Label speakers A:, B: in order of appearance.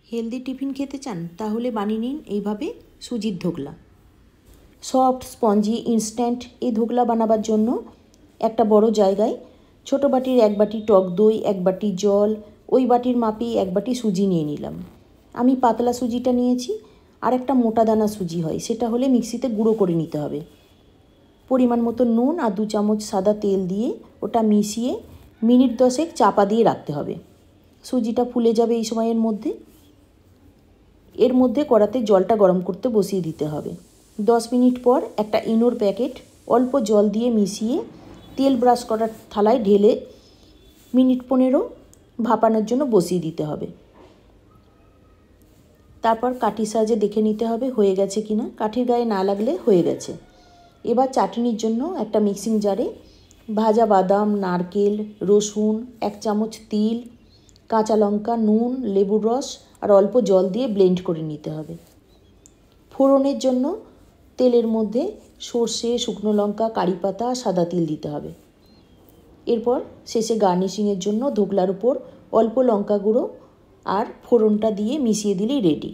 A: Healthy tiffin খেতে চান তাহলে বানিয়ে নিন এইভাবে সুজির ধোকলা। সফট স্পঞ্জি ইনস্ট্যান্ট এই ধোকলা বানাবার জন্য একটা বড় জায়গায় ছোট বাটির 1 বাটি টক দই, 1 বাটি জল, ওই বাটির মাপেই 1 বাটি সুজি নিয়ে নিলাম। আমি পাতলা সুজিটা নিয়েছি, আর একটা মোটা দানা সুজি হয়, সেটা হলে মিক্সিতে গুঁড়ো করে নিতে হবে। পরিমাণ মতো নুন আর 2 চামচ সাদা তেল দিয়ে ওটা মিশিয়ে মিনিট 10 চাপা দিয়ে রাখতে হবে। সুজিটা ফুলে যাবে এই সময়ের মধ্যে। এর মধ্যে কড়াতে জলটা গরম করতে বসিয়ে দিতে হবে। 10 মিনিট পর একটা ইনোর প্যাকেট অল্প জল দিয়ে মিশিয়ে তেল ব্রাশ করার থালায় ঢেলে মিনিট 15 ভাপানোর জন্য বসিয়ে দিতে হবে। তারপর কাঠির সাহায্যে দেখে নিতে হবে হয়ে গেছে কিনা। কাঠির গায়ে না লাগলে হয়ে গেছে। এবার চাটনির জন্য একটা মিক্সিং জারে ভাজা বাদাম, নারকেল, রসুন, 1 চামচ তিল, কাঁচা লঙ্কা, নুন, লেবুর রস আর অল্প জল দিয়ে ব্লেন্ড করে নিতে হবে। ফোড়নের জন্য তেলের মধ্যে সর্ষে, শুকনো লঙ্কা, কারি পাতা, সাদা তিল দিতে হবে। এরপর শেষে গার্নিশিংয়ের জন্য ধোকলার উপর অল্প লঙ্কা গুঁড়ো আর ফোড়নটা দিয়ে মিশিয়ে দিলেই রেডি।